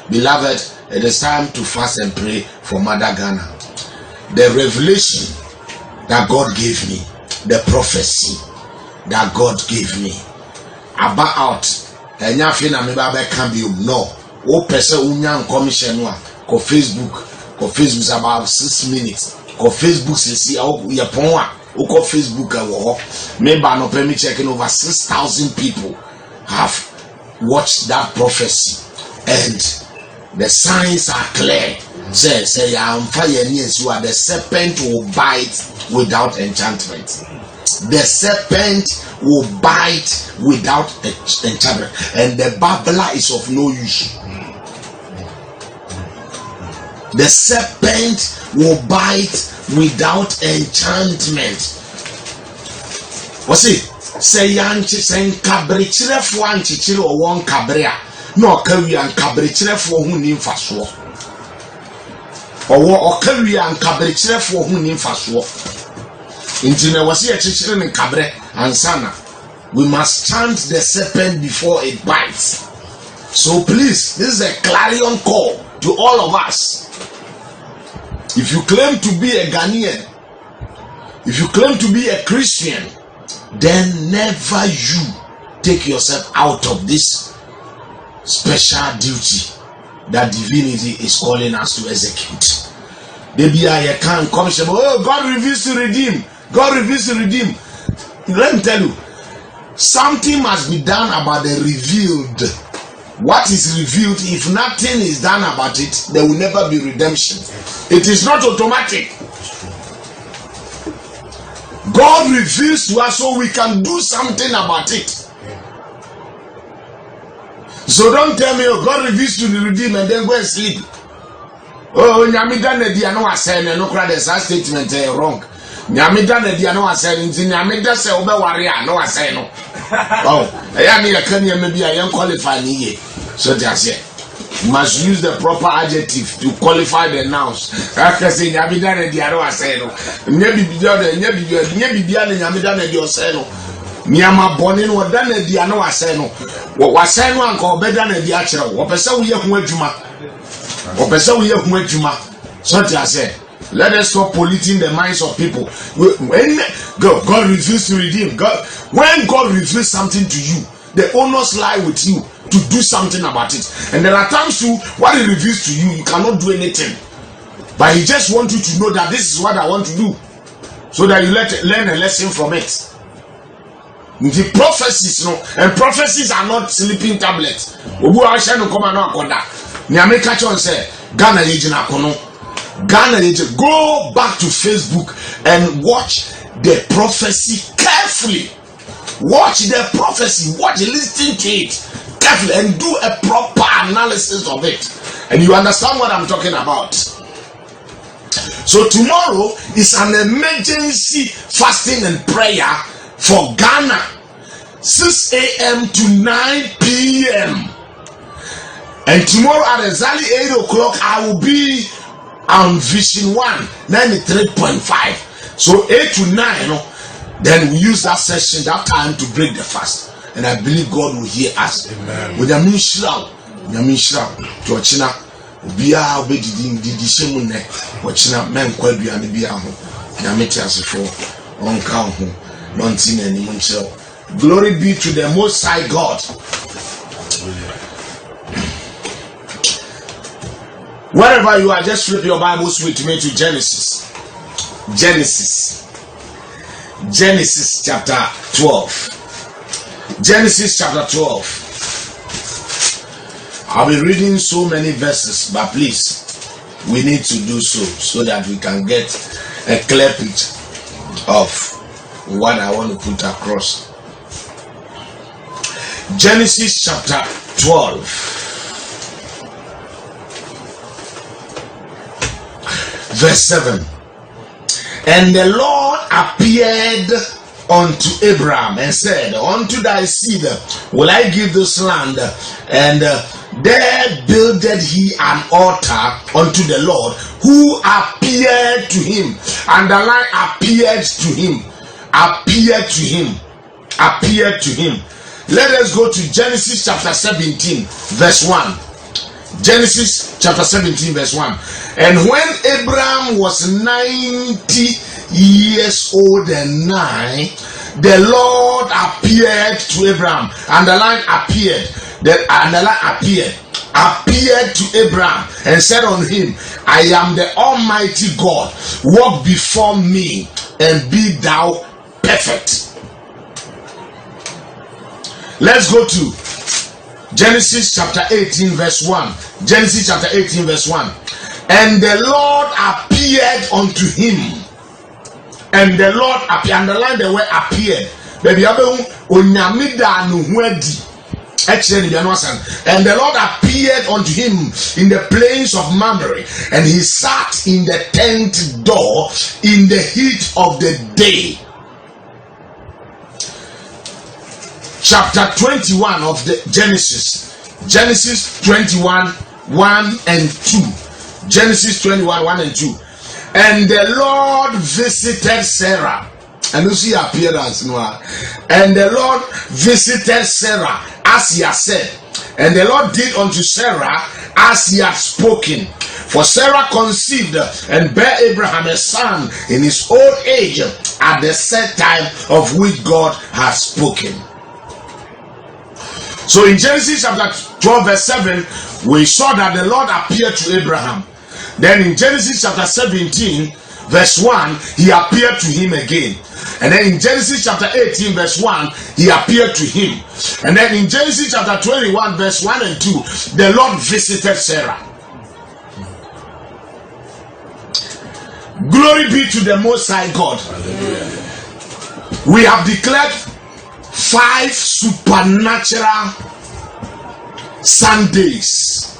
Beloved, it is time to fast and pray for Mother Ghana. The revelation that God gave me, the prophecy that God gave me about Enyafina Mibaba Cambium. No, O Pesa Unyan Commission ko Facebook about 6 minutes. Ko Facebook see ya ponwa. Uko Facebook maybe no permit checking over 6,000 people have watched that prophecy, and the signs are clear. Say the serpent will bite without enchantment. The serpent will bite without enchantment, and the babbler is of no use. The serpent will bite without enchantment. What's it? Say yanchi say kabrichire fo anchichire o won kabria na okawi an kabrichire fo hu ni mfaso. Owo okawi an kabrichire fo hu ni mfaso. Intine wasi achichire ne kabre ansana. We must chant the serpent before it bites. So please, this is a clarion call to all of us. If you claim to be a Ghanaian, if you claim to be a Christian, then never you take yourself out of this special duty that divinity is calling us to execute. They can't come say, oh, God reveals to redeem. God reveals to redeem. Let me tell you, something must be done about the revealed. What is revealed, if nothing is done about it, there will never be redemption. It is not automatic. God reveals to us so we can do something about it. So don't tell me, oh, God reveals to the redeemed and then go and sleep. Oh, Nyamida Nedia no asene no cry the statement wrong. Nyamida Nedia no asene Nyamida say obe warrior no asene no. Oh, I mean I can maybe I am qualified here. So that's it. Must use the proper adjective to qualify the nouns. I can say Nyamida Nedia no asene no. Nyebi Nyamida Nedia say no. Nyama bonin wa da Nedia no asene no. Wa say no anka obeda Nedia kire wo. Opese wo ye ho adwuma. So I say, let us stop polluting the minds of people. When God reveals to redeem, when God reveals something to you, the onus lie with you to do something about it. And there are times too, what He reveals to you, you cannot do anything. But He just wants you to know that this is what I want to do, so that you learn a lesson from it. The prophecies, and prophecies are not sleeping tablets. Nyame catch on say Ghana Yejina Kono. Ghana Yejina, go back to Facebook and watch the prophecy carefully. Watch the prophecy, listen to it carefully and do a proper analysis of it. And you understand what I'm talking about. So tomorrow is an emergency fasting and prayer for Ghana. 6 a.m. to 9 p.m. And tomorrow at exactly 8 o'clock, I will be on Vision 1, 93.5. So 8 to 9, then we use that session, that time to break the fast. And I believe God will hear us. Amen. With Yamin Shroud, Georgina, Bia, Obedi, Shemune, Wachina, Men, Kwabi, and Biaho, Yamitas for on count, non sin any munchel. Glory be to the Most High God. Wherever you are, just flip your Bibles with me to Genesis. Genesis chapter 12. Genesis chapter 12. I'll be reading so many verses, but please, we need to do so that we can get a clear picture of what I want to put across. Genesis chapter 12. Verse 7. And the Lord appeared unto Abraham and said, unto thy seed will I give this land. And there builded he an altar unto the Lord, who appeared to him. Underline appeared to him. Appeared to him. Appeared to him. Let us go to Genesis chapter 17, verse 1. Genesis chapter 17 verse 1. And when Abraham was 90 years old and 9, the Lord appeared to Abraham. Underline appeared. Appeared to Abraham and said unto him, I am the Almighty God. Walk before me and be thou perfect. Let's go to Genesis chapter 18 verse 1. Genesis chapter 18 verse 1. And the Lord appeared unto him. And the Lord appeared. Underline the word appeared. Baby, and the Lord appeared unto him in the plains of Mamre, and he sat in the tent door in the heat of the day. Chapter 21 of the Genesis 21 1 and 2. Genesis 21 1 and 2. And the Lord visited Sarah. And you see appearance now. And the Lord visited Sarah as he had said, and the Lord did unto Sarah as he had spoken. For Sarah conceived and bare Abraham a son in his old age at the set time of which God has spoken. So in Genesis chapter 12 verse 7, we saw that the Lord appeared to Abraham. Then in Genesis chapter 17 verse 1, he appeared to him again. And then in Genesis chapter 18 verse 1, he appeared to him. And then in Genesis chapter 21 verse 1 and 2, the Lord visited Sarah. Glory be to the Most High God. Hallelujah. We have declared 5 supernatural Sundays.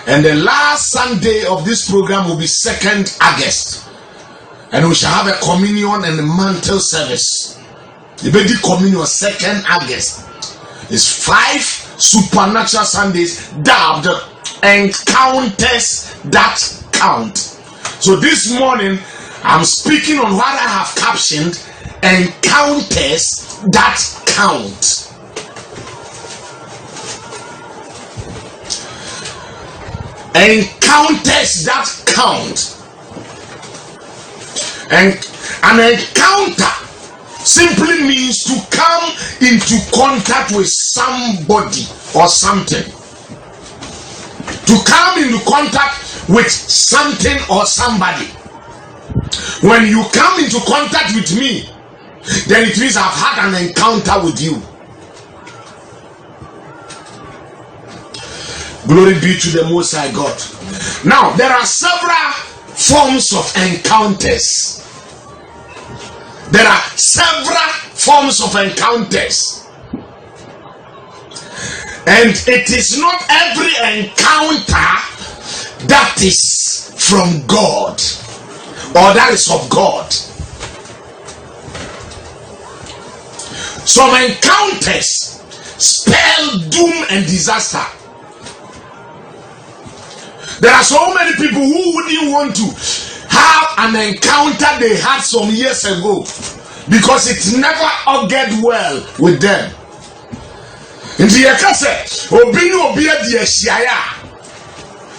And the last Sunday of this program will be 2nd August. And we shall have a communion and a mantle service. The baby communion 2nd August. It's 5 supernatural Sundays dubbed encounters that count. So this morning I'm speaking on what I have captioned encounters that count. Encounters that count. And an encounter simply means to come into contact with somebody or something. To come into contact with something or somebody. When you come into contact with me, then it means I've had an encounter with you. Glory be to the Most High God. Now, there are several forms of encounters. There are several forms of encounters. And it is not every encounter that is from God or that is of God. Some encounters spell doom and disaster. There are so many people who wouldn't want to have an encounter they had some years ago because it never augured well with them. In the case, obi adi ehia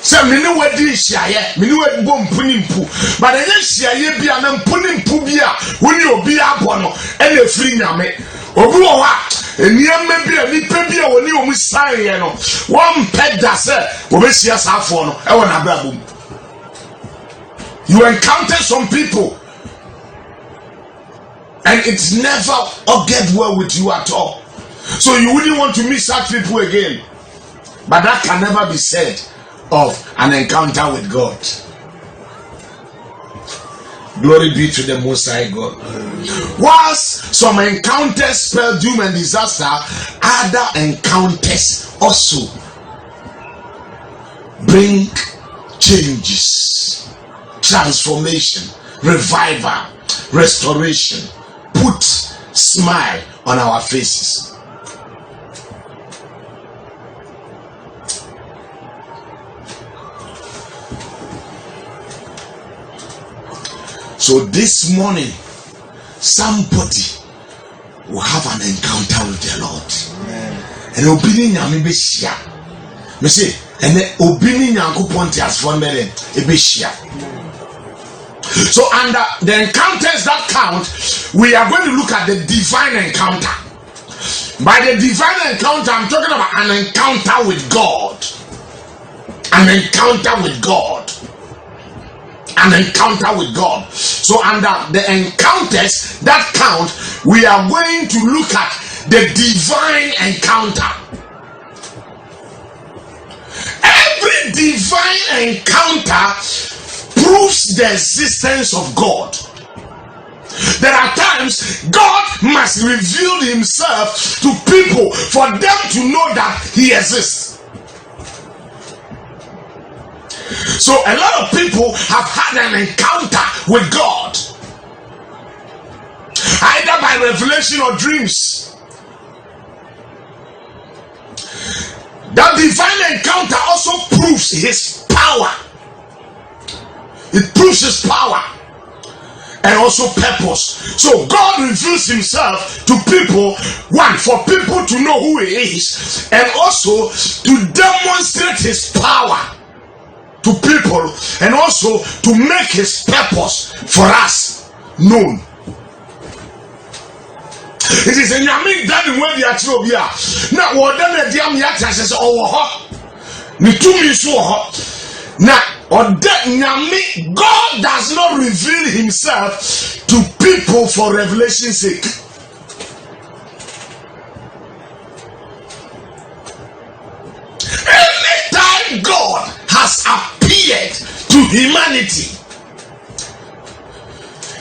say me no wadi ehia me no wadi bom punimpu but the ehia bia na punimpu bia woni obi abo no e na firi nyame obi wo ha eniam bia nipa bia woni omu saye no one peda say obesia safo no e wona brabom. You encounter some people and it's never augured well with you at all. So you wouldn't want to meet such people again. But that can never be said of an encounter with God. Glory be to the Most High God. Whilst some encounters spell doom and disaster, other encounters also bring changes, transformation, revival, restoration, put smile on our faces. So this morning, somebody will have an encounter with the Lord. And obedient me say, And then obini nyankopon ti asfo mbele ebehia. So under the encounters that count, we are going to look at the divine encounter. By the divine encounter, I'm talking about an encounter with God. An encounter with God. An encounter with God. So under the encounters that count, we are going to look at the divine encounter. Every divine encounter proves the existence of God. There are times God must reveal himself to people for them to know that he exists. So a lot of people have had an encounter with God, either by revelation or dreams. That divine encounter also proves his power. It proves his power and also purpose. So God reveals himself to people, one, for people to know who he is, and also to demonstrate his power to people, and also to make his purpose for us known. It is a nyame done when the actual be now what done the am yat says oh ni tumi so now or that nyame, God does not reveal himself to people for revelation's sake. Anytime God has appeared to humanity,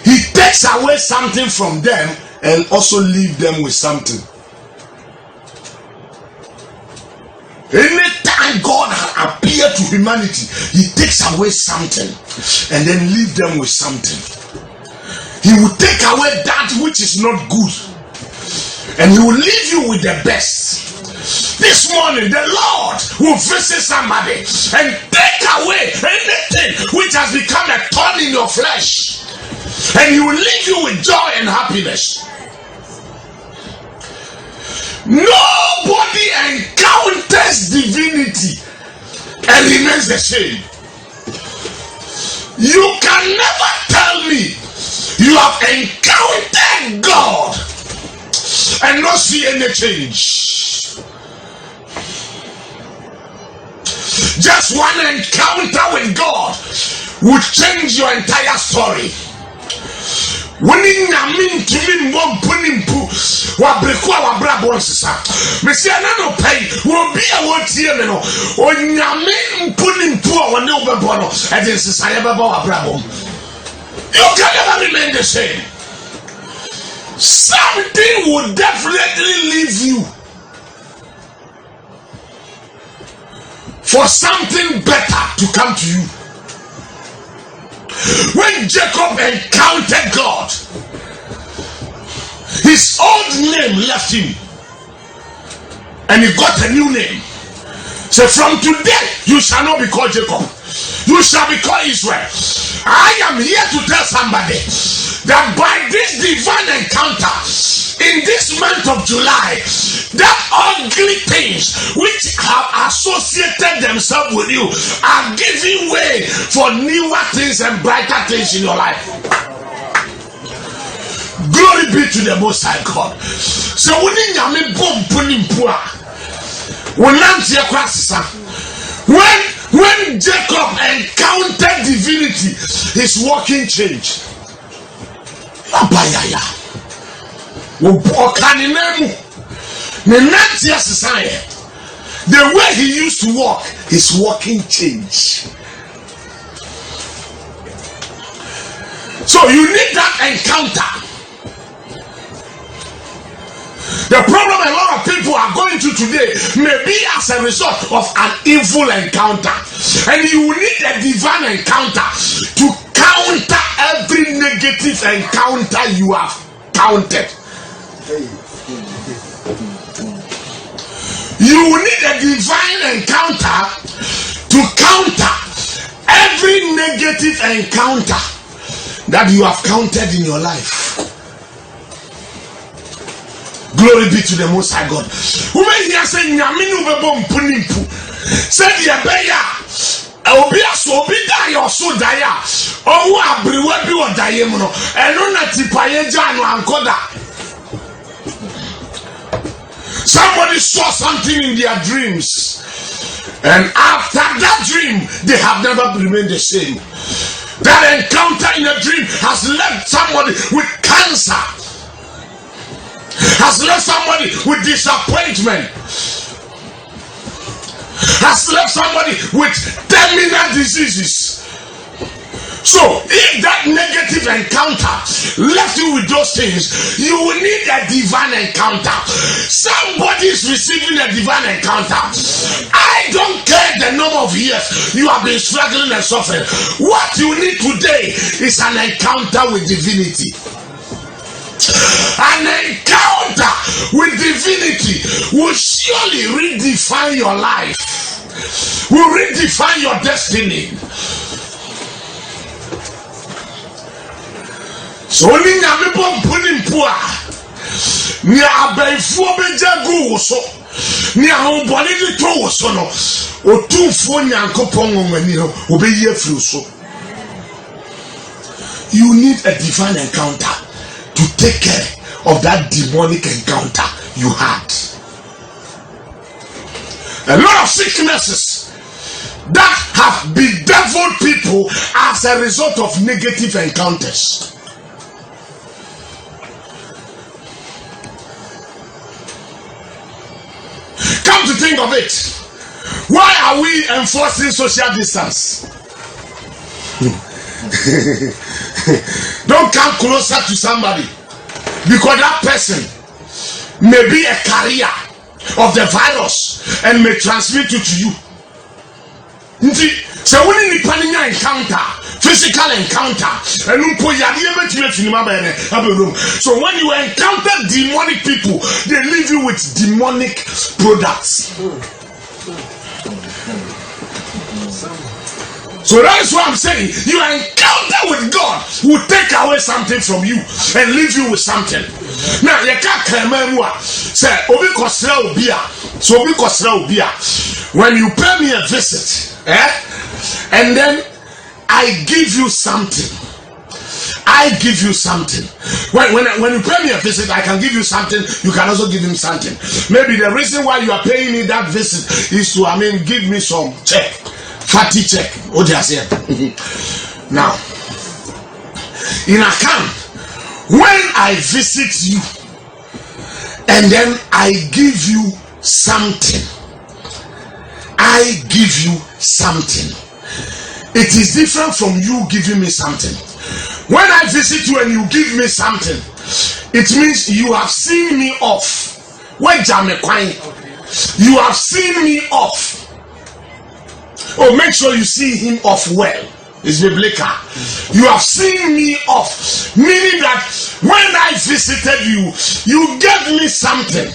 he takes away something from them and also leave them with something. Anytime God appears to humanity, he takes away something and then leave them with something. He will take away that which is not good and he will leave you with the best. This morning the Lord will visit somebody and take away anything which has become a thorn in your flesh, and he will leave you with joy and happiness. Nobody encounters divinity and remains the same. You can never tell me you have encountered God and not see any change. Just one encounter with God would change your entire story. Winning Namin to me one punimpu, what Brequa Brabonsisa. Monsieur Nano Pay will be a word here, or Namin punimpu or no Babono, and this is Sayababa Brabo. You can never remain the same. Something will definitely leave you for something better to come to you. When Jacob encountered God, his old name left him and he got a new name. So from today you shall not be called Jacob, you shall be called Israel. I am here to tell somebody that by this divine encounter in this month of July, that ugly things which have associated themselves with you are giving way for newer things and brighter things in your life. Glory be to the Most High God. So when Jacob encountered divinity, his walking changed. The way he used to walk, his walking changed. So you need that encounter. The problem a lot of people are going through today may be as a result of an evil encounter, and you need a divine encounter to counter every negative encounter you have counted. You need a divine encounter to counter every negative encounter that you have counted in your life. Glory be to the Most High God. Said the beya. Obi aso obi die or so die. Oh, abriwe bi o die mu no. Eno na tipaye ja no ankoda. Somebody saw something in their dreams. And after that dream, they have never remained the same. That encounter in a dream has left somebody with cancer. Has left somebody with disappointment. Has left somebody with terminal diseases. So, if that negative encounter left you with those things, you will need a divine encounter. Somebody is receiving a divine encounter. I don't care the number of years you have been struggling and suffering. What you need today is an encounter with divinity. An encounter with divinity will surely redefine your life, will redefine your destiny. So only nyame bom puni mpua ni abaifo beja gu so ni ahobole de to so no otumfo nyankopon nwani no obeyi afiri so. You need a divine encounter to take care of that demonic encounter you had. A lot of sicknesses that have bedeviled people as a result of negative encounters. Come to think of it, why are we enforcing social distance? Don't come closer to somebody because that person may be a carrier of the virus and may transmit it to you. So when you encounter physical encounter, so when you encounter demonic people, they leave you with demonic products. So that's what I'm saying. Your encounter with God will take away something from you and leave you with something. Now you can't say obi kosra obia. So obi kosra obia. When you pay me a visit, and then I give you something. I give you something. When you pay me a visit, I can give you something. You can also give him something. Maybe the reason why you are paying me that visit is to, give me some check. Fatty check. What do you say? Now, in a camp, when I visit you, and then I give you something. I give you something. It is different from you giving me something. When I visit you and you give me something, it means you have seen me off. You have seen me off. Oh, make sure you see him off well. It's biblical. You have seen me off. Meaning that when I visited you, you gave me something.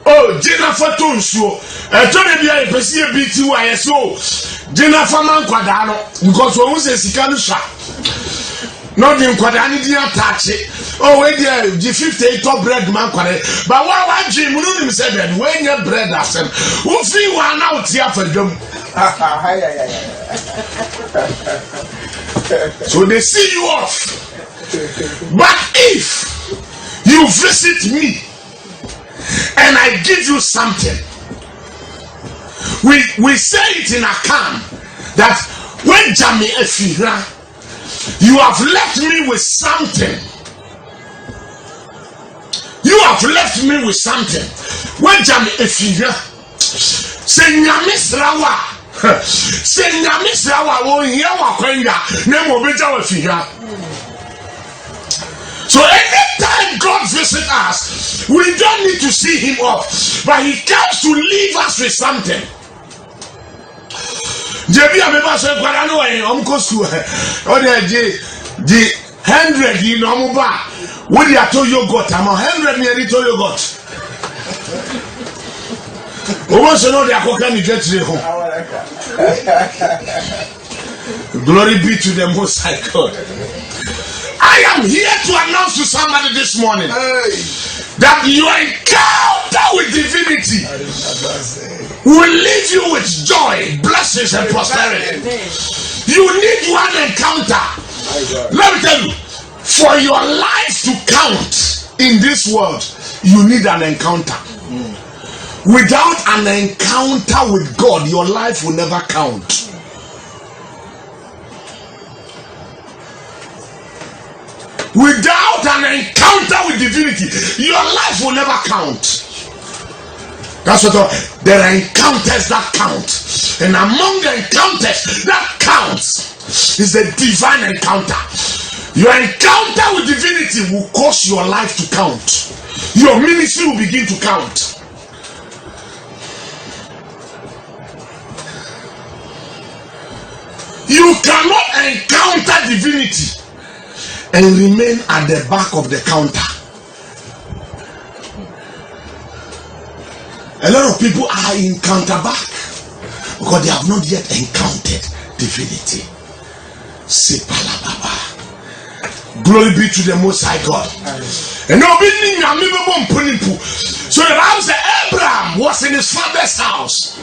Oh, Jennifer Tonsuo. Tony Bia Pesia BTY so Jennifer Man Quadano, because when we say Sikanusha, not in Quadani didn't touch it. Oh, wait, the 58 top bread man quadre. But why Jim Munim said that when your bread has said, who feel one out here for them? So they see you off. But if you visit me, and I give you something, we say it in a camp that when Jami Efira, you have left me with something. You have left me with something. When Jami Efira, say Nyamisrawa, say Nyamisrawa, oh, Yawa Kwenda, Nemo Beja Efira. So anytime God visits us, we don't need to see him off, but he comes to leave us with something. JB Ameba say Kwarano e omkosu o the 100 you know mo ba we dey to yogurt am 100 nearly to yogurt. Owo so no dey akoka ni get re home. Glory be to the Most High God. I am here to announce to somebody this morning that your encounter with divinity will leave you with joy, blessings, and prosperity. You need one encounter. Let me tell you, for your life to count in this world, you need an encounter. Without an encounter with God, your life will never count. Without an encounter with divinity, your life will never count. That's what there are encounters that count, and among the encounters that counts is a divine encounter. Your encounter with divinity will cause your life to count. Your ministry will begin to count. You cannot encounter divinity and remain at the back of the counter. A lot of people are in counter back because they have not yet encountered divinity. Glory be to the Most High God. And so the Bible says Abraham was in his father's house,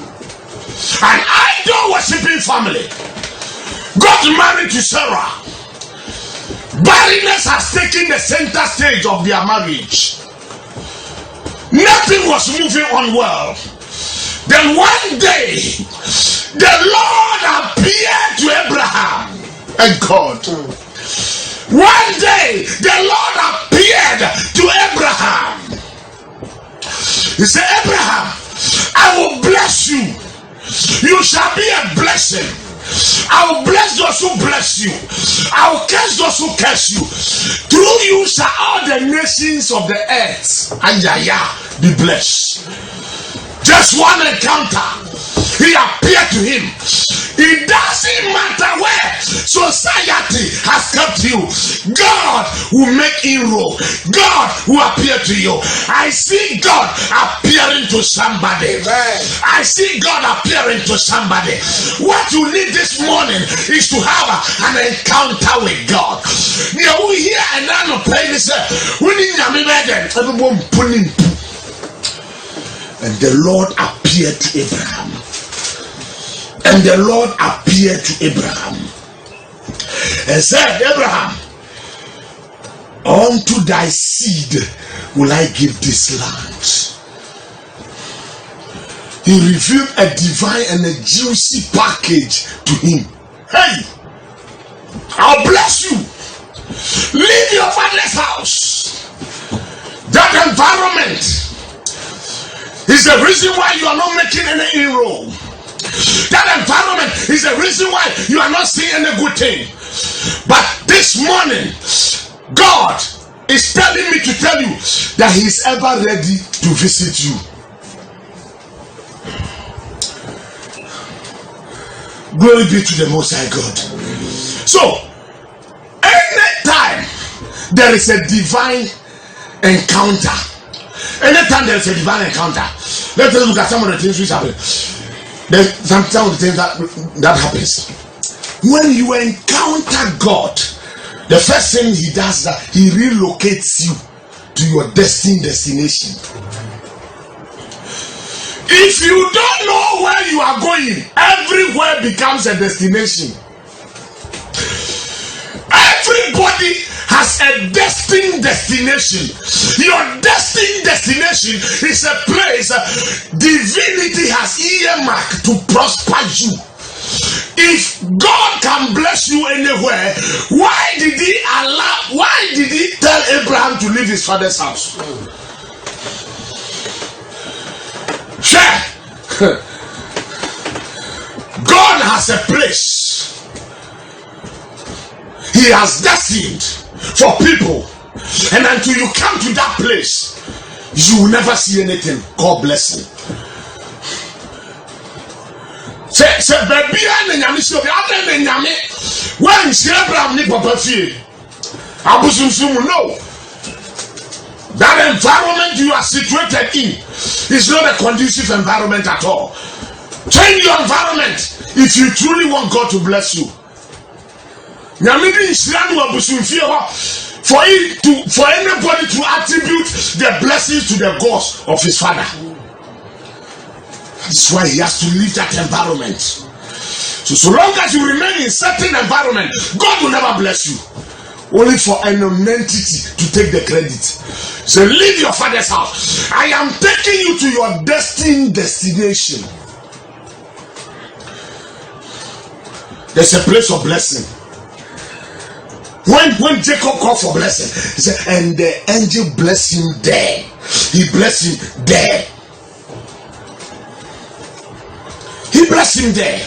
an idol worshipping family, got married to Sarah. Barrenness has taken the center stage of their marriage. Nothing was moving on well. Then one day, the Lord appeared to Abraham and God. One day, the Lord appeared to Abraham. He said, Abraham, I will bless you. You shall be a blessing. I will bless those who bless you. I will curse those who curse you. Through you shall all the nations of the earth be blessed. Just one encounter. He appeared to him. It doesn't matter where society has kept you. God will make inroad. God will appear to you. I see God appearing to somebody. I see God appearing to somebody. What you need this morning is to have an encounter with God. We hear and I'm playing this. And the Lord appeared to Abraham. And the Lord appeared to Abraham and said, Abraham, unto thy seed will I give this land. He revealed a divine and a juicy package to him. Hey, I'll bless you. Leave your father's house. That environment is the reason why you are not making any inroad. That environment is the reason why you are not seeing any good thing. But this morning, God is telling me to tell you that He is ever ready to visit you. Glory be to the Most High God. So, anytime there is a divine encounter, anytime there is a divine encounter, let us look at some of the things which happen. There's some of the things that happens when you encounter God. The first thing He does is that He relocates you to your destination. If you don't know where you are going, everywhere becomes a destination. Everybody has a destined destination. Your destined destination is a place divinity has earmarked to prosper you. If God can bless you anywhere, why did He tell Abraham to leave his father's house? Sure. God has a place He has destined for people, and until you come to that place, you will never see anything called blessing. Say baby and nyame so be abem nyame when Abraham ni papa fie abusumsum no. That environment you are situated in is not a conducive environment at all. Change your environment if you truly want God to bless you. Nyame bi nsira no abusum fie ho for anybody to attribute the blessings to the gods of his father. That's why he has to leave that environment. So long as you remain in certain environment, God will never bless you. Only for an entity to take the credit. So leave your father's house. I am taking you to your destined destination. There's a place of blessing. When Jacob called for blessing, he said, and the angel blessed him there. He blessed him there. He blessed him there.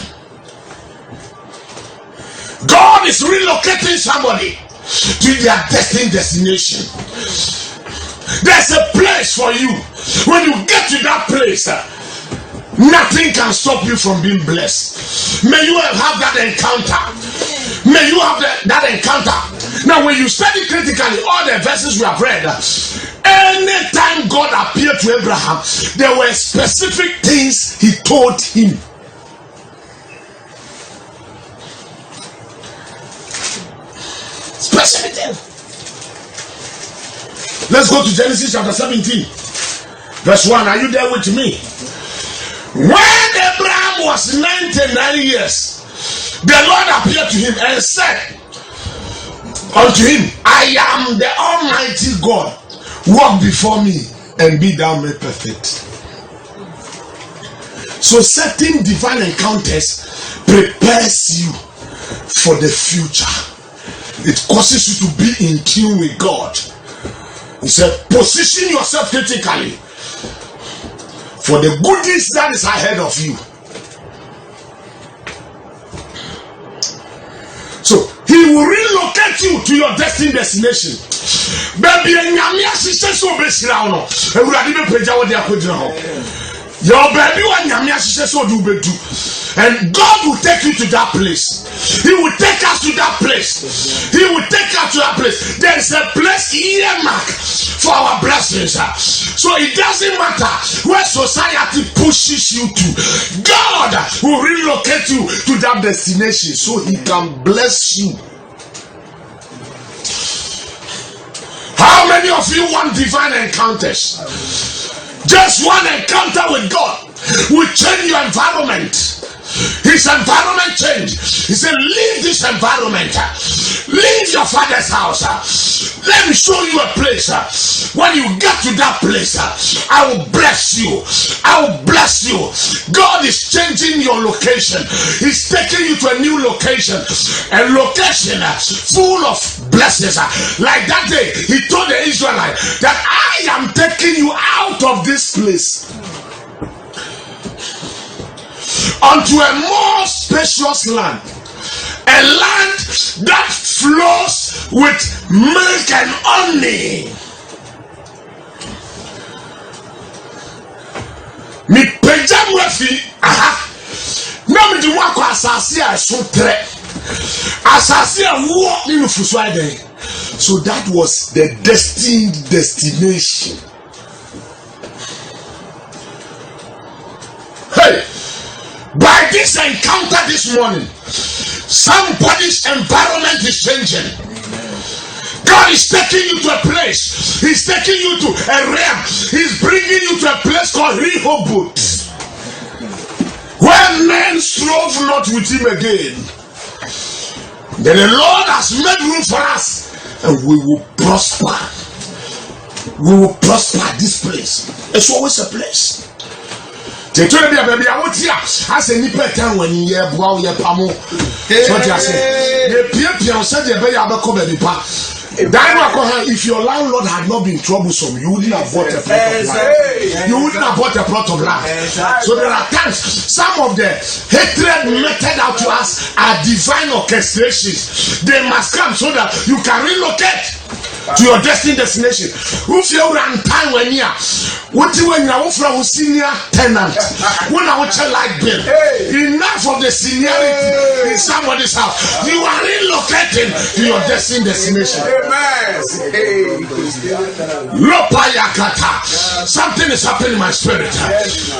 God is relocating somebody to their destined destination. There's a place for you. When you get to that place, nothing can stop you from being blessed. May you have that encounter. May you have that encounter. Now, when you study critically all the verses we have read, anytime God appeared to Abraham, there were specific things he told him. Specific things. Let's go to Genesis chapter 17, verse 1. Are you there with me? When Abraham was 99 years, the Lord appeared to him and said unto him, I am the Almighty God. Walk before me and be thou made perfect. So certain divine encounters prepares you for the future. It causes you to be in tune with God. He said, position yourself critically for the goodies that is ahead of you. So he will relocate you to your destined destination. Baby, your baby and God will take you to that place. He will take us to that place. He will take us to that place. There is a place earmarked for our blessings. So it doesn't matter where society pushes you to. God will relocate you to that destination so he can bless you. How many of you want divine encounters? Just one encounter with God will change your environment. His environment changed. He said, leave this environment. Leave your father's house. Let me show you a place. When you get to that place, I will bless you. I will bless you. God is changing your location. He's taking you to a new location. A location full of blessings. Like that day, he told the Israelites that I am taking you out of this place unto a more spacious land, a land that flows with milk and honey. Me pejam refi na me di wako asase a so tre asase a wo ni nufuso ade. So that was the destined destination. Hey, by this encounter this morning, somebody's environment is changing. God is taking you to a place. He's taking you to a realm. He's bringing you to a place called Rehoboth, where men strove not with him again. Then the Lord has made room for us, and we will prosper. We will prosper this place. It's always a place. Te to be baby awoti a ase ni petan wani ye boa ye pamo so ti ase ye pie o se de be ya be ko baby pa if your landlord had not been troublesome, you wouldn't have bought a plot of land. You wouldn't have bought a plot of land. So there are times some of the hatred meted out to us are divine orchestrations. They must come so that you can relocate to your destined destination. If you run time when you What you when you from senior tenant? When I watch a light bill, enough of the seniority in somebody's house. You are relocating to your destination. Lopayakata. Something is happening in my spirit.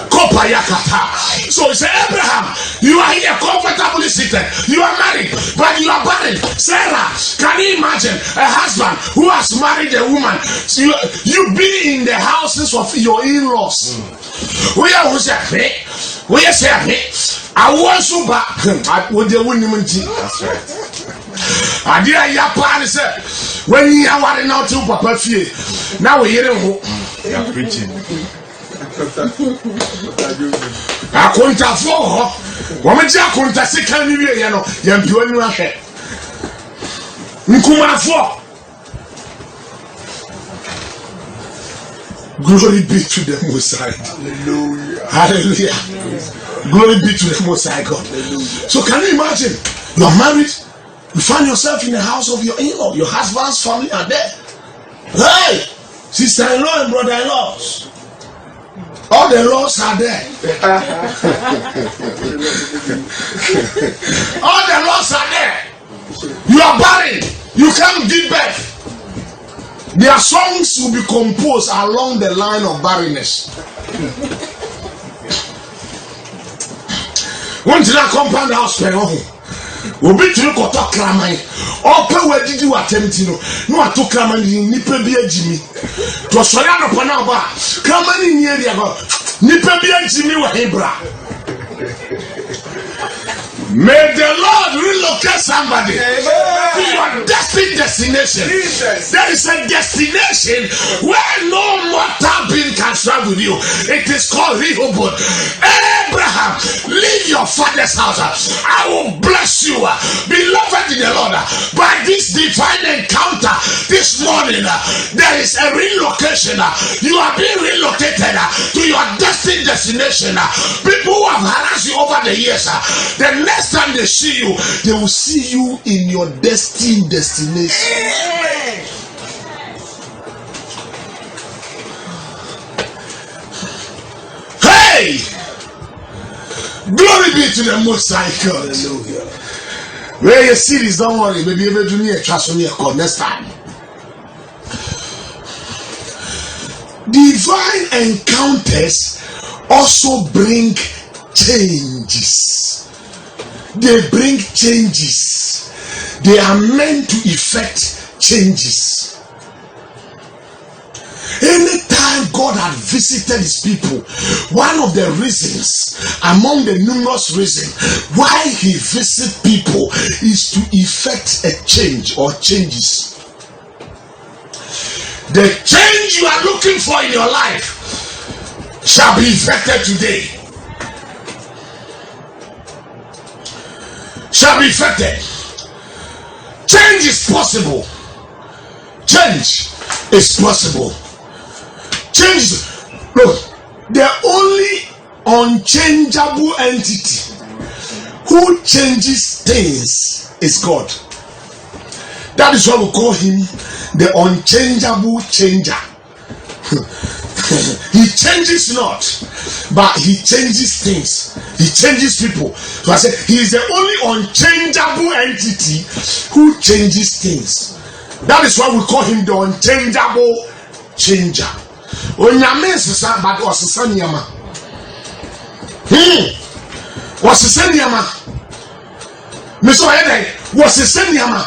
Kopayakata. So it's Abraham. You are here comfortably seated. You are married, but you are barren. Sarah, can you imagine a husband who has married a woman? So you be in the houses of your in-laws. We are I want to back with the winning. That's right. I dear Japan said when you are worried now to Papa Fee. Now we hear him preaching. I couldn't afford woman couldn't say can you know you are Nkuma for glory be to the Most High. Hallelujah. Glory be to the Most High God. So can you imagine? You are married, you find yourself in the house of your in-law, your husband's family are there. Hey, sister-in-law and brother-in-laws. All the laws are there. All the laws are there. You are barren. You can't give birth. Their songs will be composed along the line of barrenness. One to that compound house, will be to look at Kramai. Or pay where did you attempt to know? No, I took Kramai in Nipebia Jimmy. To a Soyana Panaba. Kramai in the area. Nipebia Jimmy were Hebra. May the Lord relocate somebody to your destination. There is a destination where no mortal being can travel with you. It is called Rehoboth. Abraham, leave your father's house. I will bless you, beloved in the Lord. By this divine encounter this morning, there is a relocation. You are being relocated to your destination. People who have harassed you over the years, the next time they see you, they will see you in your destination. Hey, glory be to the Most High God. Hallelujah. Where your series, don't worry, maybe able to near trust me a next time. Divine encounters also bring changes. They bring changes. They are meant to effect changes. Anytime God had visited his people, one of the reasons, among the numerous reasons why he visits people, is to effect a change or changes. The change you are looking for in your life shall be effected today. Shall be effected. Change is possible. Change is possible. Change. Look, the only unchangeable entity who changes things is God. That is why we call him the unchangeable changer. He changes not, but he changes things. He changes people. So I said he is the only unchangeable entity who changes things. That is why we call him the unchangeable changer. Onyame sisa but osisa niyama. Osisa niyama. Miso ayede osisa niyama.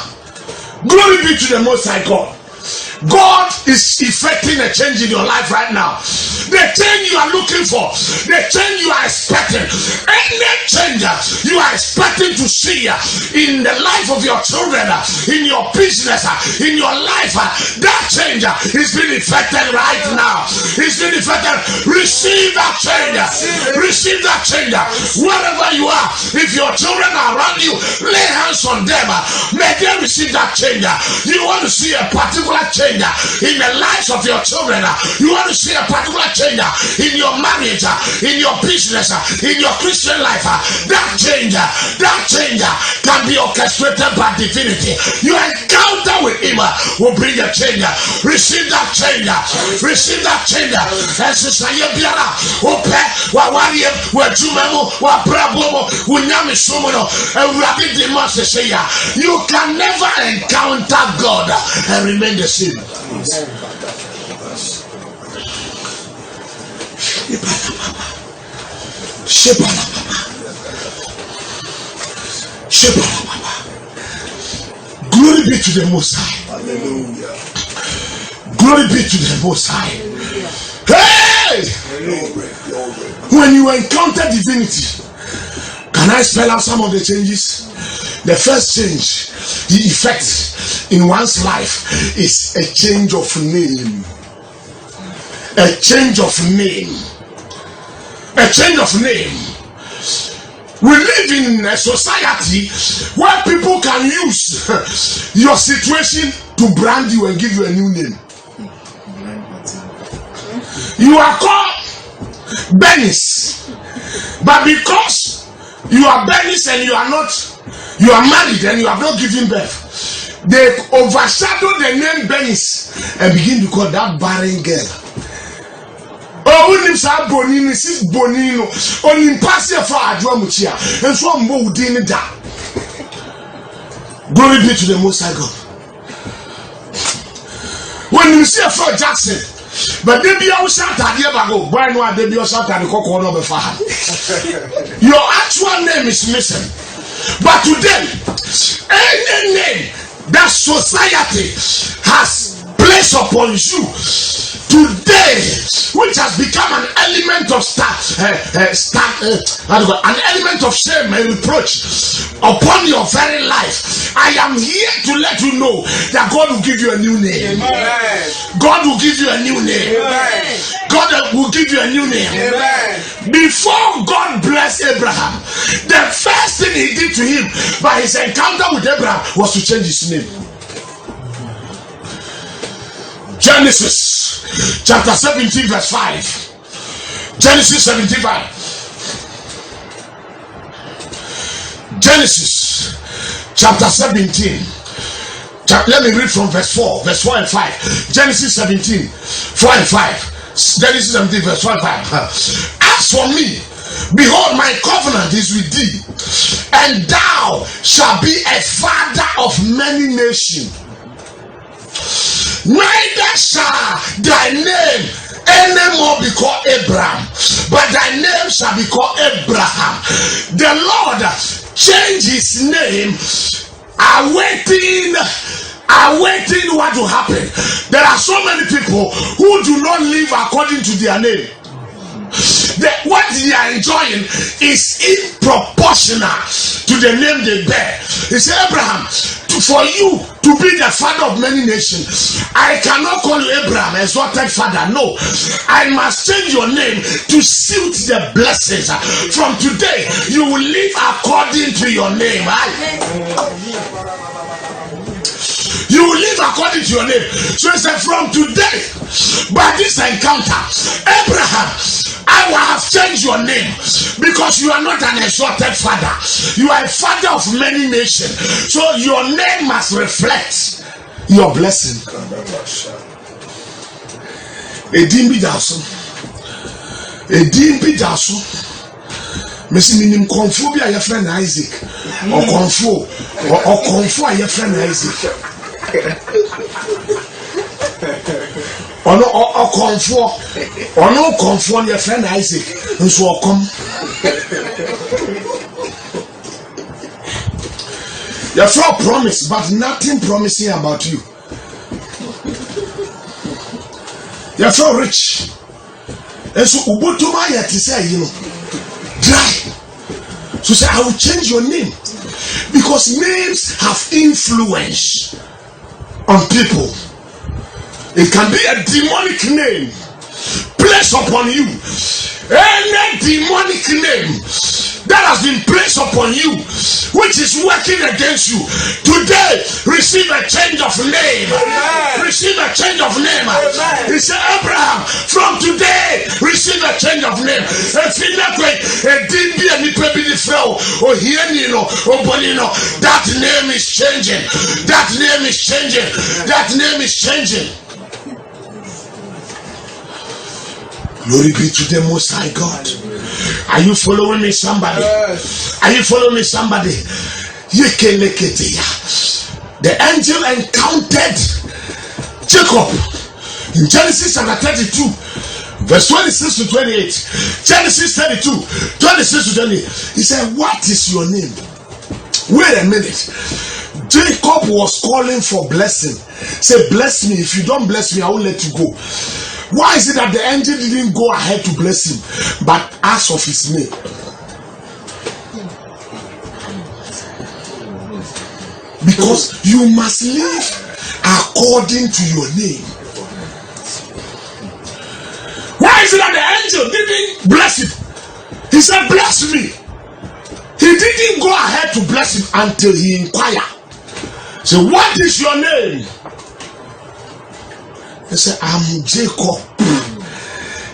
Glory be to the Most High God. God is effecting a change in your life right now. The change you are looking for, the change you are expecting, any change you are expecting to see in the life of your children, in your business, in your life, that change is being effected right now. It's being effected. Receive that change. Receive that change. Wherever you are, if your children are around you, lay hands on them. May they receive that change. You want to see a particular change in the lives of your children. You want to see a particular change in your your marriage, in your business, in your Christian life, that change can be orchestrated by divinity. Your encounter with him will bring a change. Receive that change. Receive that change. And sister Yebiara, Ope, Wawari, Wajumemo, Wabrabomo, Unyami Sumono, and Rabbi Dimas say, you can never encounter God and remain the same. Glory be to the Most High. Hallelujah. Glory be to the Most High. Hey! When you encounter divinity, can I spell out some of the changes? The first change, the effect in one's life is a change of name. A change of name. A change of name. We live in a society where people can use your situation to brand you and give you a new name. You are called Benis, but because you are Benis and you are married and you have not given birth, they overshadow the name Benis and begin to call that barren girl. Oh, we need some bonino, sis bonino, only passive for a drummia, and so more din da. Glory be to the Most High God. When you see a Fred Jackson, but they be all shot at the Ebago, why not they be all shot at the Coco number 5? Your actual name is missing. But today, any name that society has placed upon you today, which has become an element of an element of shame and reproach upon your very life, I am here to let you know that God will give you a new name. Amen. God will give you a new name. Amen. God will give you a new name. Amen. Before God blessed Abraham, the first thing he did to him by his encounter with Abraham was to change his name. Genesis chapter 17 verse 5. Genesis 17:5. Genesis chapter 17. Let me read from verse 4 and 5. Genesis 17, 4 and 5. Genesis 17 verse 4 and 5. As for me, behold, my covenant is with thee, and thou shalt be a father of many nations. Neither shall thy name anymore be called Abraham, but thy name shall be called Abraham. The Lord changed his name, awaiting what will happen. There are so many people who do not live according to their name. What they are enjoying is proportional to the name they bear. He said, Abraham, for you to be the father of many nations, I cannot call you Abraham, exalted father. No, I must change your name to suit the blessings. From today, you will live according to your name. You will live according to your name. So he said, from today, by this encounter, Abraham, I will have changed your name, because you are not an exalted father. You are a father of many nations. So your name must reflect your blessing. Edimbi daso. Mesi minim konfo bi a ye friend Isaac. O konfo a ye friend Isaac. Ono konfo your friend Isaac nso okom. Your friend promise, but nothing promising about you. Your friend rich, and so ubutuma yet to say, you know, dry. So say, I will change your name, because names have influence on people. It can be a demonic name placed upon you. Any demonic name that has been placed upon you, which is working against you, today receive a change of name. Amen. Receive a change of name. Amen. He said, Abraham, from today receive a change of name. That name is changing. That name is changing. That name is changing. Glory be to the Most High God. Are you following me, somebody? Are you following me, somebody? The angel encountered Jacob in Genesis chapter 32, verse 26 to 28. Genesis 32, 26 to 28. He said, what is your name? Wait a minute. Jacob was calling for blessing. Say, bless me. If you don't bless me, I will let you go. Why is it that the angel didn't go ahead to bless him, but ask of his name? Because you must live according to your name. Why is it that the angel didn't bless him? He said, bless me. He didn't go ahead to bless him until he inquired. So, what is your name? He said, I'm Jacob.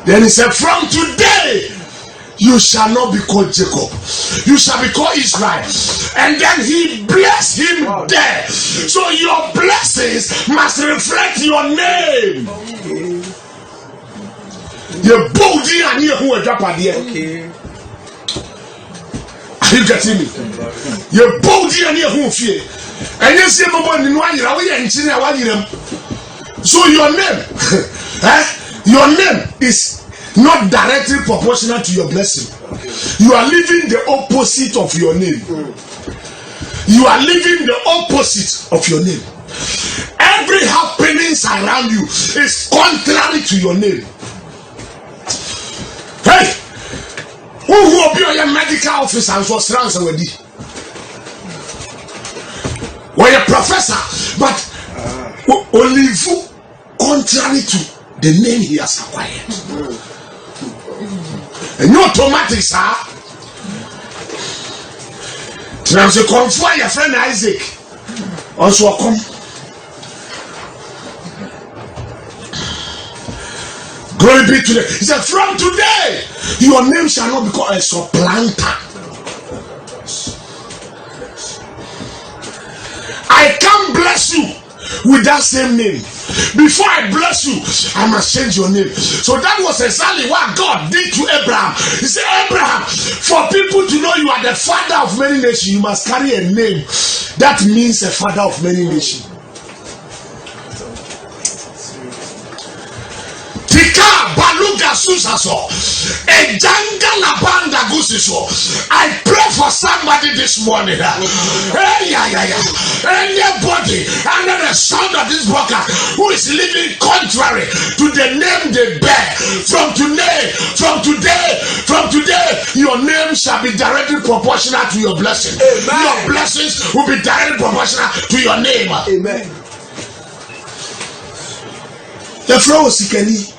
Then he said, from today you shall not be called Jacob, you shall be called Israel. And then he blessed him there. So your blessings must reflect your name. You're bolding and you who are okay. Are you getting me? You're bolding and you who fear. And you see so your name, your name is not directly proportional to your blessing. You are living the opposite of your name. You are living the opposite of your name. Every happenings around you is contrary to your name. Hey, who will be your medical officer and so strands already? Or your professor, but only contrary to the name he has acquired. And no automatic, sir. Now, so confirm your friend Isaac. Also, come. Glory be to them. He said, from today, your name shall not be called a supplanter. I can't bless you with that same name. Before I bless you, I must change your name. So that was exactly what God did to Abraham. He said, Abraham, for people to know you are the father of many nations, you must carry a name that means a father of many nations. I pray for somebody this morning. Anybody under the sound of this broadcast who is living contrary to the name they bear, from today, your name shall be directly proportional to your blessing. Amen. Your blessings will be directly proportional to your name. Amen. The flow is sikeni.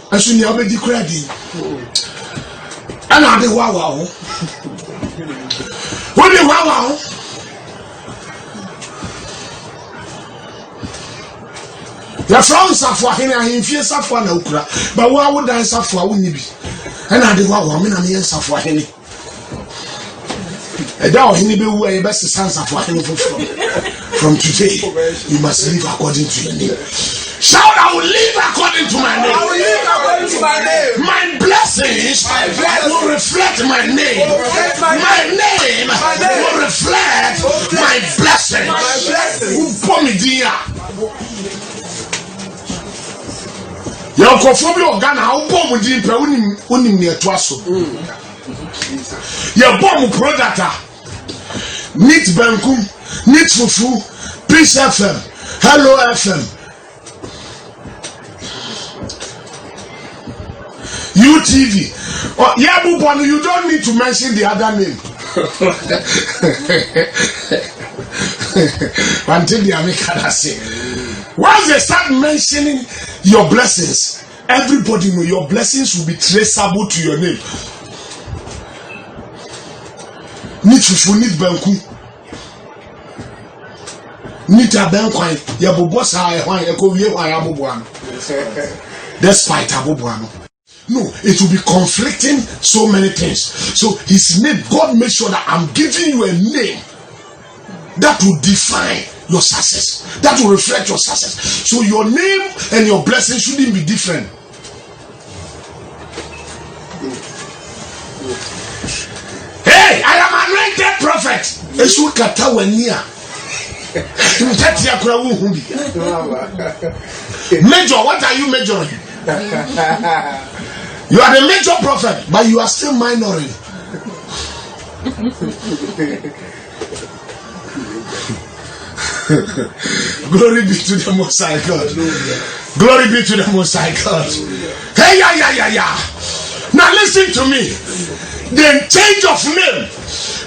And soon you be declared. And I the wow. What the wow? The France are for him and he fears for no cra, but why would I suffer? Wouldn't be? And I the wow, I mean, I'm here for him. And now he be where best sons for him from today. You must live according to your name. Shout, I will live according to my name. I will live according to my name. My blessings will reflect my name. My name will reflect my blessings. Who pour me dia? Your conformity organ, how bomb with the unim near Twasso. Your bomb product. Meet Bankum, Meet Fufu, Peace FM, Hello FM. UTV. Oh, yeah, Bubon, you don't need to mention the other name. Until the American say. Once they start mentioning your blessings, everybody know your blessings will be traceable to your name. Need fufu, need banku. Need a banquine. Yabubosa, despite Abubuano. No, it will be conflicting so many things. So his name, God made sure that I'm giving you a name that will define your success, that will reflect your success. So your name and your blessing shouldn't be different. Hey, I am anointed prophet. Major, what are you majoring? You are the major prophet, but you are still minoring. Glory be to the Most High God. Glory be to the Most High God. Hey, yeah. Now listen to me. The change of name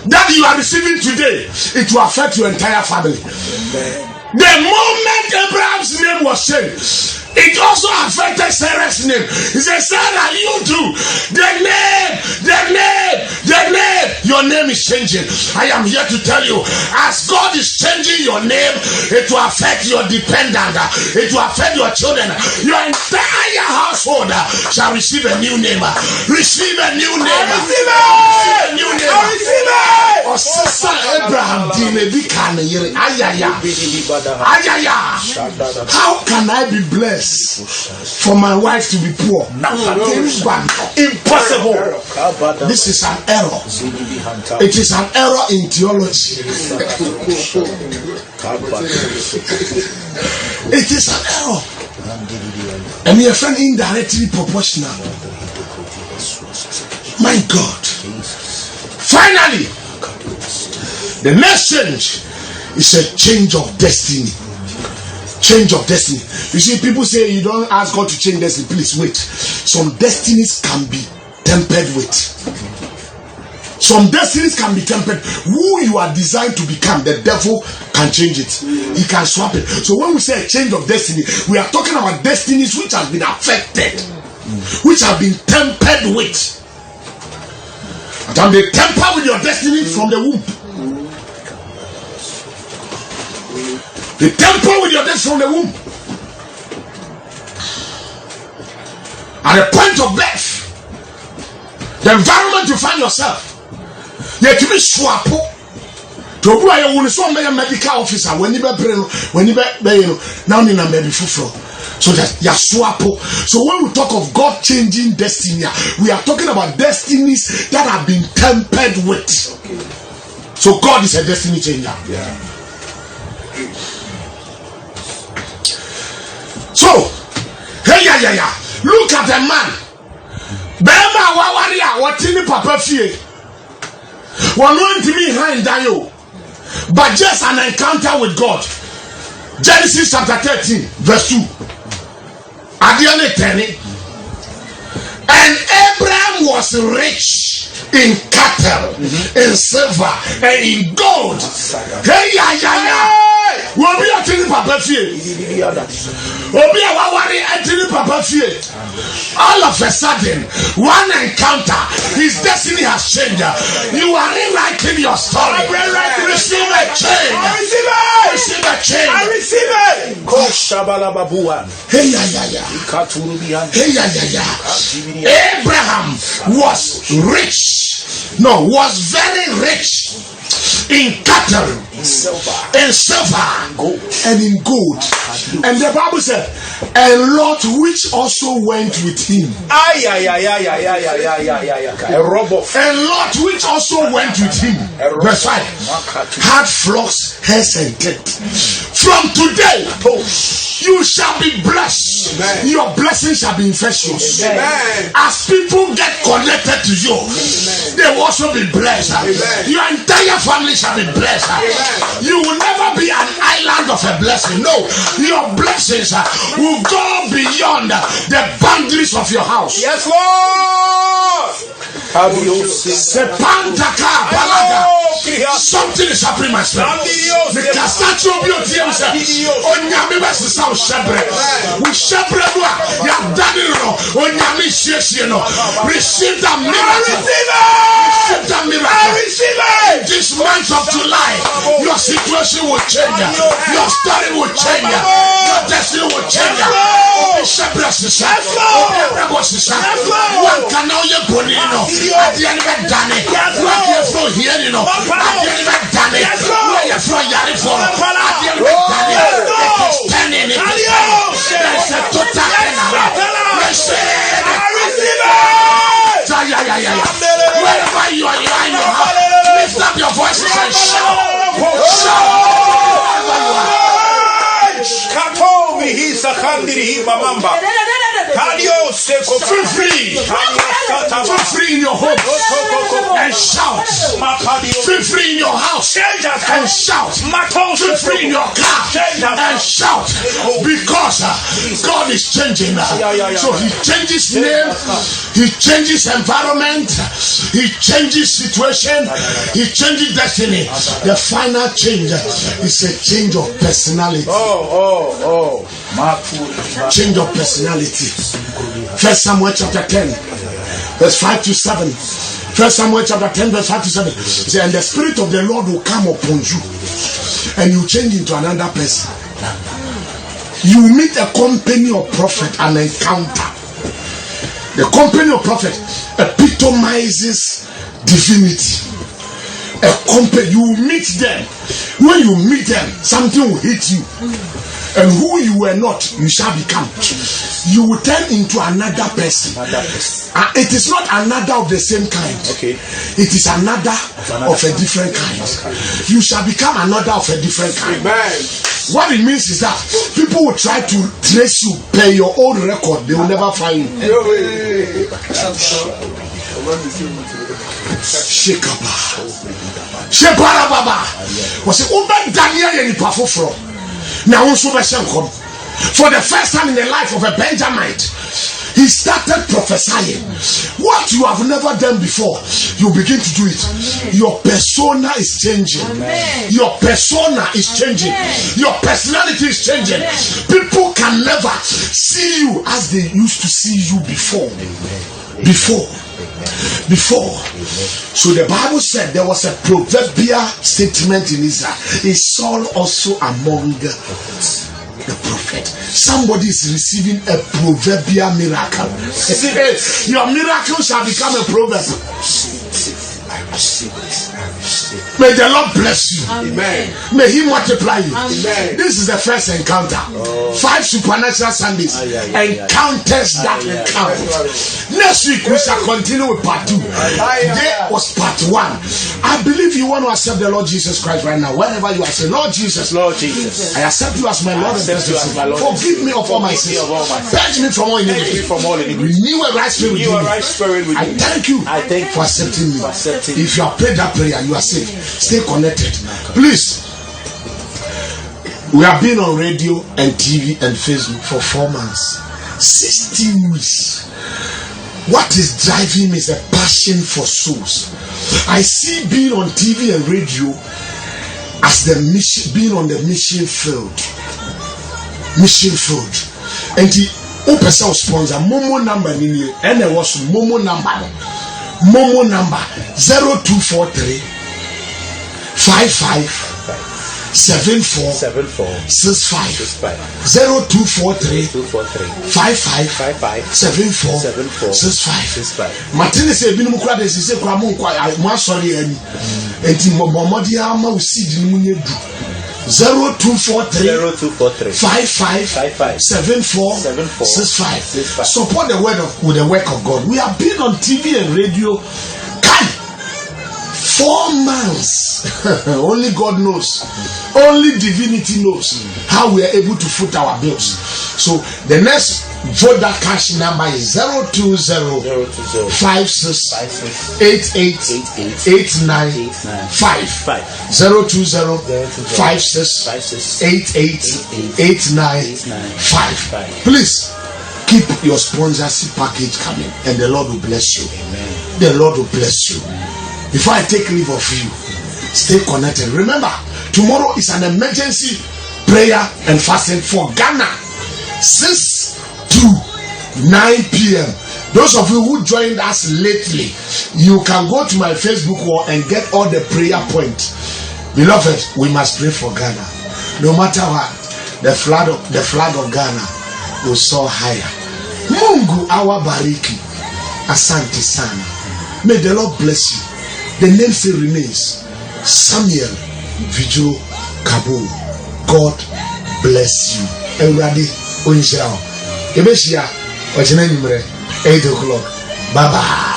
that you are receiving today, it will affect your entire family. The moment Abraham's name was changed, it also affected Sarah's name. He said, Sarah, you too. The name. Your name is changing. I am here to tell you, as God is changing your name, it will affect your dependent. It will affect your children. Your entire household shall receive a new name. Receive a new name. I receive it. A new name. I receive it. Oh, Sister Abraham, how can I be blessed for my wife to be poor? Impossible. This is an error. It is an error in theology. It is an error. And your friend indirectly proportional. My God. Finally, the next change is a change of destiny. Change of destiny. You see, people say you don't ask God to change destiny. Please wait. Some destinies can be tempered with. Some destinies can be tempered. Who you are designed to become, the devil can change it. He can swap it. So when we say a change of destiny, we are talking about destinies which have been affected, which have been tempered with. And they temper with your destiny from the womb. They temper with your destiny from the womb. At the point of birth, the environment you find yourself, yet to be swap to go I want so many medical officer when you be now in a medical floor. So that you swap. So when we talk of God changing destiny, we are talking about destinies that have been tempered with. So God is a destiny changer. Yeah. So, hey, yeah. Look at the man. Bema wawaria watini papa fie. One to me behind Dayo. But just an encounter with God. Genesis chapter 13, verse 2. Adiane 10. And Abraham was rich in cattle, in silver, and in gold. Hey, yeah. Will be a tiny papa fee. Will be a wawari a tiny papa fee. All of a sudden, one encounter, his destiny has changed. You are rewriting your story. Receive a change. I receive it. Receive a change. I receive it. Hey, yeah. Abraham was rich. No, was very rich in cattle, in silver, and in gold. And the Bible said, and Lot which also went with him. And Lot which also went with him. Verse 5. Had flocks, herds, and tents. From today, you shall be blessed. Amen. Your blessing shall be infectious. Amen. As people get connected to you, they will also be blessed. Amen. Your entire family shall be blessed. Amen. You will never be an island of a blessing. No, your blessings will go beyond the boundaries of your house. Yes, Lord. Something is happening, my friend. Receive that miracle. receive that I miracle. receive it. This month of July, your situation will change. Your story will change. Your destiny will change. One can now you put in at the end of it done it. What you from here, you know, at the end of it done it. Where you from Yarifo, at the end of it done it. It is turning it. There's a total receive it. I receive it. Wherever you are in your house, lift up your voices and shout. Katomi hisa kandiri hima mamba. Kadio seko Feel free. Feel free in your home and shout. Feel free in your house and shout. Feel free in your car and shout. Because God is changing. So He changes name, He changes environment, He changes situation, He changes destiny. The final change is a change of personality. Change of personality. First Samuel chapter 10, verse 5 to 7. First Samuel chapter 10, verse 5 to 7. Say, and the Spirit of the Lord will come upon you, and you change into another person. You meet a company of prophet, an encounter. The company of prophet epitomizes divinity. A company, you meet them. When you meet them, something will hit you. And who you were not, you shall become. You will turn into another person. It is not another of the same kind. Okay. It is another of a different kind. You shall become another of a different kind. Amen. What it means is that people will try to trace you per your old record. They will never find you. Shekaba. Shebara baba. Was it Uber Daniel and Pafofro? Now also for the first time in the life of a Benjamite, he started prophesying. What you have never done before, you begin to do it. Your persona is changing. Your persona is changing. Your personality is changing. People can never see you as they used to see you before. Before. So the Bible said there was a proverbial statement in Israel. Is Saul also among the prophet? Somebody is receiving a proverbial miracle. Your miracle shall become a proverb. I receive it. May the Lord bless you. Amen. May He multiply you. Amen. This is the first encounter. 5 supernatural Sundays. Encounters that encounter. Next week we shall continue with part 2. Today was part 1. I believe you want to accept the Lord Jesus Christ right now. Whenever you are saying, Lord Jesus, I accept you as my Lord and Savior. Forgive me of all my sins. Purge me from all iniquity. Renew a right spirit within me. I thank you for accepting me. If you have prayed that prayer, you are saved. Stay connected. Please. We have been on radio and TV and Facebook for 4 months. 16 weeks. What is driving me is a passion for souls. I see being on TV and radio as the mission, being on the mission field. And the open sponsor Momo number and there was Momo number 0243 55 74 65 0243 55 74 65. Martin said, "Binu mukura de sise kwa mu kwa mu asori ani." Enti momodi ama usidi mu nyedu. 0243 55 74 65. Support the word with the work of God. We have been on TV and radio. 4 months. Only God knows. Only divinity knows how we are able to foot our bills. So the next Voda cash number is 020 56 88 895 020 56 88 895. Please keep your sponsorship package coming, and the Lord will bless you. Amen. The Lord will bless you. Before I take leave of you, stay connected. Remember, tomorrow is an emergency prayer and fasting for Ghana. 6 to 9 p.m. Those of you who joined us lately, you can go to my Facebook wall and get all the prayer points. Beloved, we must pray for Ghana. No matter what, the flag of Ghana will soar higher. Mungu awabariki. Asante sana. May the Lord bless you. The name still remains Samuel Vigil Kabu. God bless you. Everybody, Onishao. Ebeshia, 8 o'clock. Bye bye.